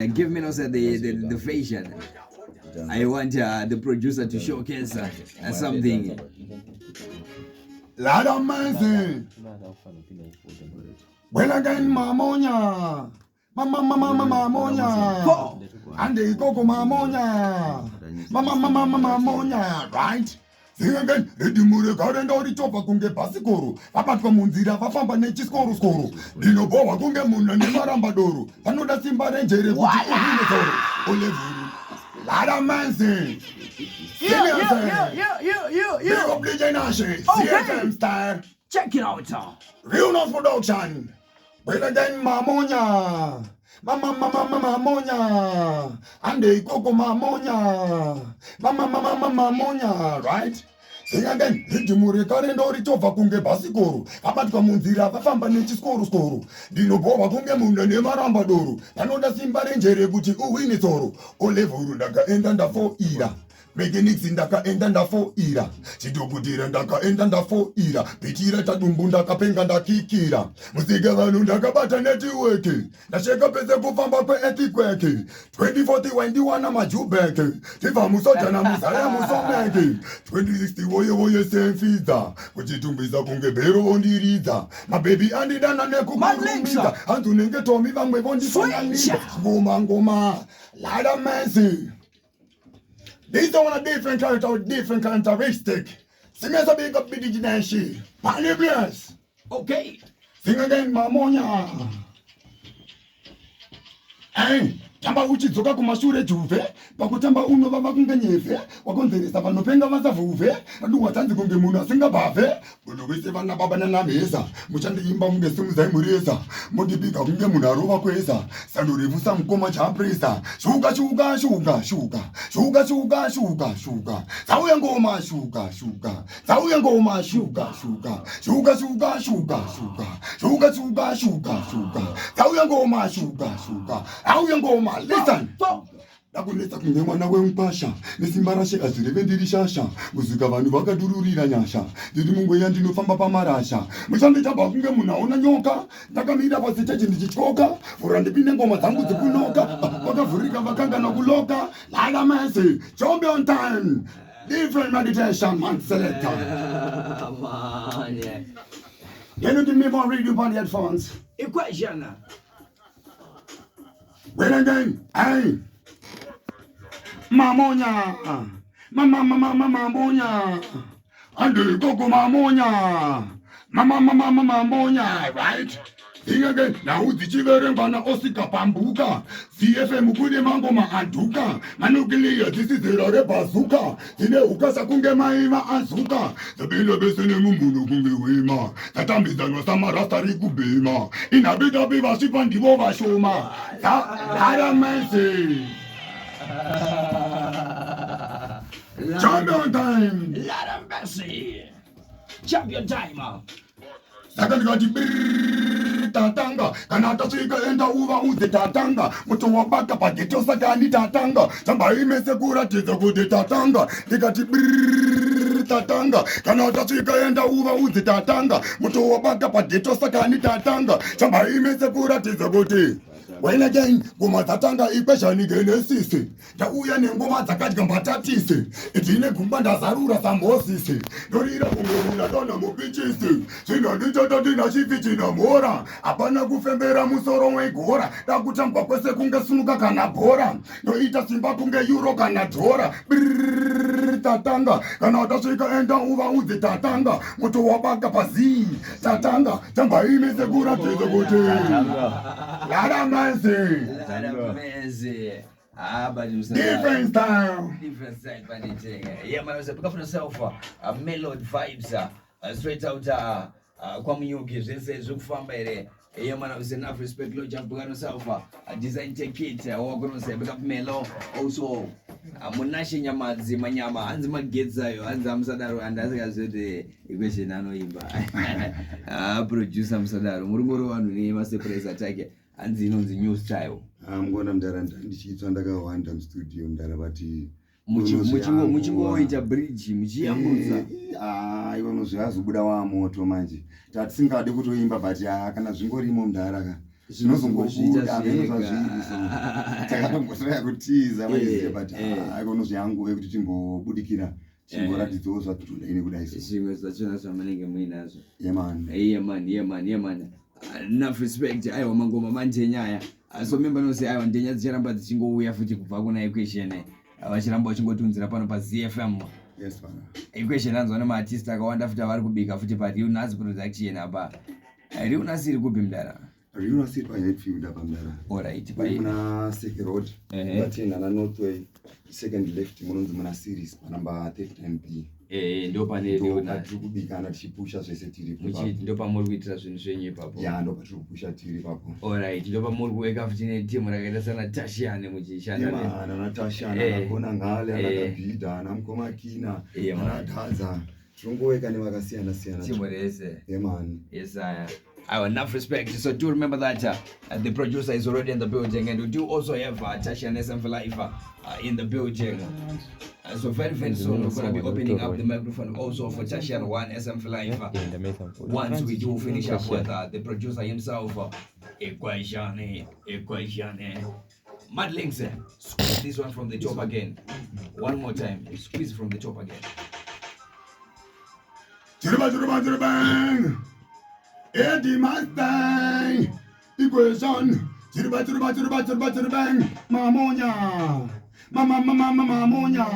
Give me also the fashion. I want the producer to showcase something. Lord of mercy. When again, Mamonya. Mamonya. And the Coco Mamonya. Mamonya. Right? Sing again. Edimure garden or chopa kunge pasikoro. Papa Munzira, Papa Nechiscoro scoro. Dino Boa kunge muna ni marambadoro. Anoda simba rangere Ole Lord of mercy. Big up the generation. CFM style. Check it out. Real North Production. When again, Mamonya. Mamonya. And the Coco Mamonya. Mamonya. Right? Sing again. Edimure garden or chopa kunge pasikoro. Papa Munzira, Papa Nechiscoro scoro. Dino Boa kunge muna ni marambadoro. Anoda simba rangere buti uwinitoro. Ole Vurundaka endanda for ira. Meganix indaka endanda fo ira. Chidogudira ndaka endanda fo ira. Pitira tadumbunda kapenganda kikira. Musiga vanundaka bata network. Nasheka pese kufamba kwe etiquette. 2040 wendi wana majubeke. Tifa musoja na musaya musomeke. 2060 woye senfiza. Kuchitumbiza kungebero ondiriza. My baby andidana nekukurumiza. Antu nenge tomi vangwe bondi sonaniza. Ngoma. Lord of mercy. These are a different character with different characteristic. Sing as a big up big Nashi. Pally bless. Okay. Sing again, Mamonya. Hey, tamba uchizoka kumashure juve, pakutamba uno baba kungenyefe, wakonzeresa vanopenga vasavuve, adu watanzi kunge muna singa bave, buluvise vana baba na mesa, muchande imba munge sumuza imuresa, modibika kunge muna rova kwesa, sanurivusa mkoma cha presa, shuga. Sauya ngoma shuga. Sauya ngoma shuga. Sauya ngoma shuga. Sauya ngoma, listen. Nakuleta kunge mwana wempasha nesimbarashe azirevendiri shasha muzika vanhu vakadururira nyasha ndiri mungwe yandinofamba pamarasha mushande chaba kunge munaona nyoka ndakamira pasiteji ndichityoka vura ndipinde ngoma dzangu dzikunoka vakavhurika vakangana kuloka lala mese jump on time different meditation man selector Man, yeah. Can you give me more radio on the headphones? Equation. When again, hey. Mamonya. Mamonya. And the Coco Mamonya. Mamonya, right? Sing again. Now the children bana osika pambuka. CFM kude mango maanduka. Manukilia this is the bazooka. Tine ukasa kunge maima ansuka. Tabila besene mumunu kunge wema. Tatambiza no samarasta rikubema. Inabida biva shipandi bova shoma. Lada mercy. Champion time. Lord of mercy. Champion time. Sakati kati tatanga. Kanata sika enda uva uze tatanga. Muto wabaka pageto sakani tatanga. Chamba imese kura tiza kude tatanga. Tikati tatanga. Kanata sika enda uva uze tatanga. Muto wabaka pageto sakani tatanga. Chamba imese kura tiza kude. When again, goma tatanga ipeshani genesisi. Tauya ne ngoma dzakadya mbatatisi. Itine kumbanda zarura sambosisi. Dorira kungomuna dona mupichisi. Sina ndichata tina chifichi na mora. Apana kufembera musoro wegora. Dakutambwa kwese kunge sunuka kana bora. Noita simba kunge euro kana dora. Tatanga. Kana tasika enda uva uzi tatanga. Muto wabaka pazi. Tatanga. Tamba imese kura tizo kote. Lada mercy. Different style. Different style, but yeah, man, I was looking for yourself melody vibes, straight out kwa mnyuki, zese zukufamba ile. Yeah, man, I was enough respect. Lo, jump on yourself. Design take it. Walk on yourself. Pick up melo. Also, munashi nyama zima nyama. Anzima getza yo. Anza msadaro. Andaza zote equation ano imba. Producer msadaro. Murumuru wanu ni mase presa chake. Anzi nonzi new style. Mgona mdaranda ndichitwa ndakawanda studio mdarabati muchingo oita bridge muchiyambudza ivo nozvazobuda wamoto manje tatisingade kutoimba but kana zvingorimo mudhara ka zvinozongobuda zvazviri so takatombosvika kutiza maiziya but aikonozviyanguve kuti timbobudikira chimboratidzawo zvatunda ine kudai zvimwe zvachona zvamanenge muinazvo yeman enough respect aiwa mangoma mandenyaya so memba nozi aiwa ndenya dzicharamba dzichingouya futi kubva kuna equation vachiramba vachingotunzira pano paZFM. Yes bana. Equation anzwa nemaartist akawanda futi avari kubika futi paRealNas production apa. RealNas iri kupi mdara? RealNas iri paHeadfield apa mdara. Alright, muna Seke Road. Batena na Northway. Second left munonzi muna series panamba 39B. Ndo pane RealNas tiri kubikana tichipusha zvese tiri ipapo. Ndo pamuri kuitira zvinhu zvenyu ipapo. Ya ndo patiri kupusha tiri ipapo. Alright, ndo pamuri kuweka futi netimu rakaita sana Tashiane muchishanda. Na Tashiane akona ngale akabhidha na Mkoma Kina na Dhaza. Tungoweka ni vakasiyana siyana. Timu rese. Man. Yes I have enough respect. So do remember that the producer is already in the building, and we do also have Tashiane SM for Life in the building. So very soon we're going to be opening up the microphone also for Tashiane 1 SM for Life. Once we do finish up with the producer himself, Equation. Mad Links, squeeze this one from the top again. One more time, squeeze from the top again. Bang! Eddie Mustang! Equation! Bang! Mamonya! Mamonya!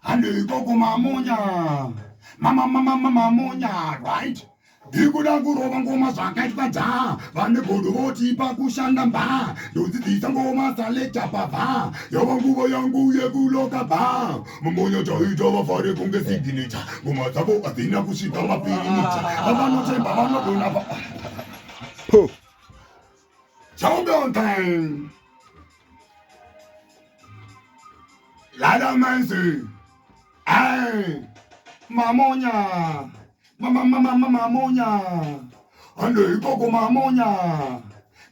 And the Coco Mamonya! Mamonya, right? Ikuda kurova ngoma zvakaitwa dha vane bodo voti pakushanda mba ndodzidzisa ngoma dzalekta pabva yava nguva yangu yekuloka bha mamonya taita vafare kunge signature ngoma dzavo hadzina kusvika mapirinita vavanotemba vanogona pa champion time lada mansi ai mamonya Mamonya, and the Coco Mamonya,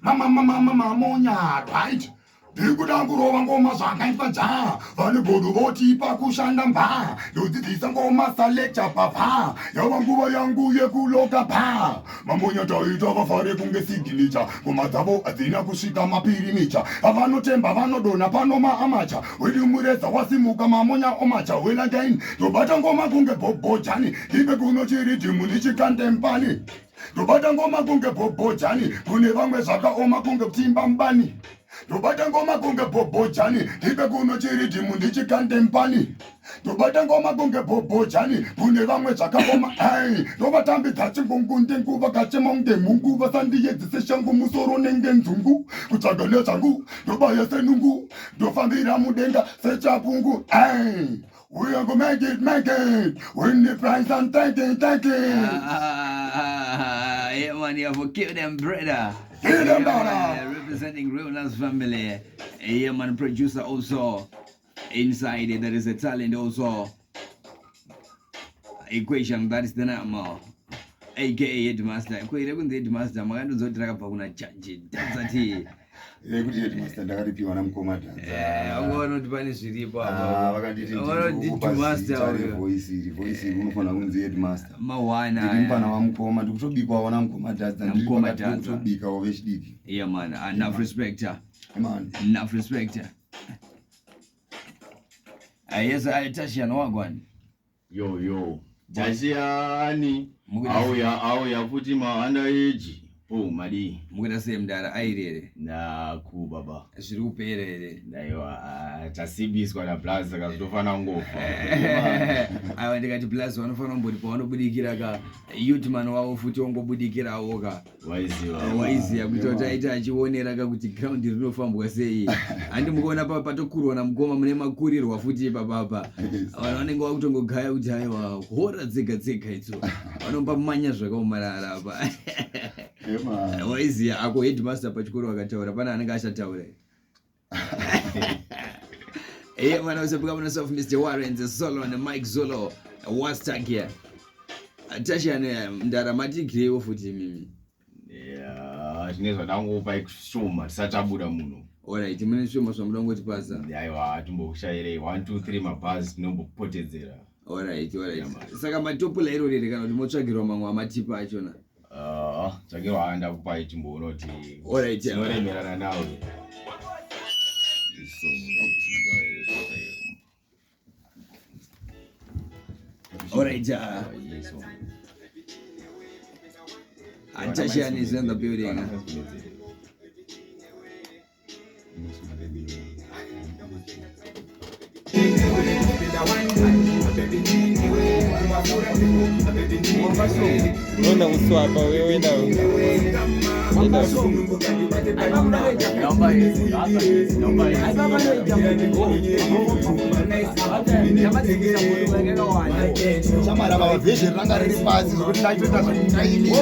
Mamonya, right? Dikudankurova ngoma zvakaitwa dha vane bodo voti pakushanda mba ndodzidzisa ngoma dzalekta pabva yava nguva yangu yekuloka bha mamonya taita vafare kunge signature ngoma dzavo hadzina kusvika mapirinita avanotemba vanodonha pano maamacha wedi mureza wasimuka mamonya omacha well again ndobata ngoma kunge bhobhojani ive kuno chiridimu ndichikandempani ndobata ngoma kunge bhobhojani kune vamwe zvakaoma kunge kutimba mbani ndobata ngoma kunge bhobhojani ive kuno chiridimu ndichikandempani ndobata ngoma kunge bhobhojani kune vamwe zvakaoma ai ndovatambidza chingungundi nguva kachemonge mungu vasandiyedzise shangu musoro nenge nzungu kutsvaga nezvangu ndobaya senungu ndofambira mudenga sechapungu ai we are gonna make it, win the prize and thank it. Yeah man, you have to kill them brother. Kill them brother. Representing RealNas family. Yeah man, producer also inside it. There is a talent also. Equation, that is the name. AKA Headmaster. Kwere kunze Headmaster makandozotiraka pa kuna judge. That's it. Kuti Headmaster ndakaripiwa na Mkoma Dhaza. Ungaona pane zviripo apa. Vakanditi Headmaster voice unofana kunzi Headmaster. Mawana. Ndimpana wa Mkoma ndikutobikwa wana Mkoma Dhaza ndikutobika wa vechidiki. Yeah man, enough respect. Man. Enough respect. Yes, Tashiane wagwan. Yo. Tashiane. Auya futi ma underage. Madi. Mukida same dara airere. Na ku baba. Zviri kupera ere. Naiwa tasibiswa na plus akazotofana ngofa. Aiwa ndikati plus vanofana kumboti pavanobudikira ka youth man wavo futi wongobudikirawo ka. Waiziya kuti taita achionera ka kuti ground rinofambwa sei. Handi mukuona patokurwa na Mkoma mune makurirwa futi ipapapa. Vanenge vakutongogaya kuti aiwa hora dzega itso. Vanomba manya zvakaomarara apa. Waiziya ako Headmaster pachikoro wakataura pana anenge achataura. Yeah man, I was up myself Mr. Warren Zolo and Mike Zolo. What's tag here? Tashiane mdara matigrewo futi mimi. Yeah, tinezwa dangu pa shoma tisatabuda muno. Alright, mune shoma zvamudangoti pasa. Aiwa tumbokushaire 1 2 3 mabhazi tinombopotedzera. Alright. Saka matopu lairo rere kana kuti motsvagirwa mamwe amatipa achona. chakero anda kupa chimbono kuti Alright, tinoremerana nawe. Alright, Antashian is in the building. Nona uswapa wewe ndio. Chamara baba vision ranga riri pasi zvokuti ndachoita zvakutaini.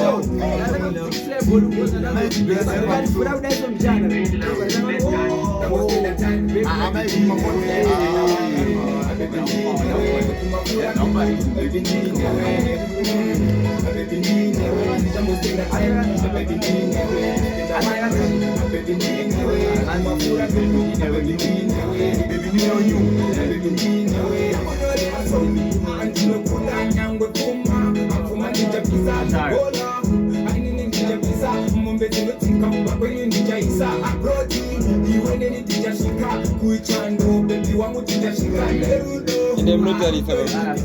Inde mnotari sababu.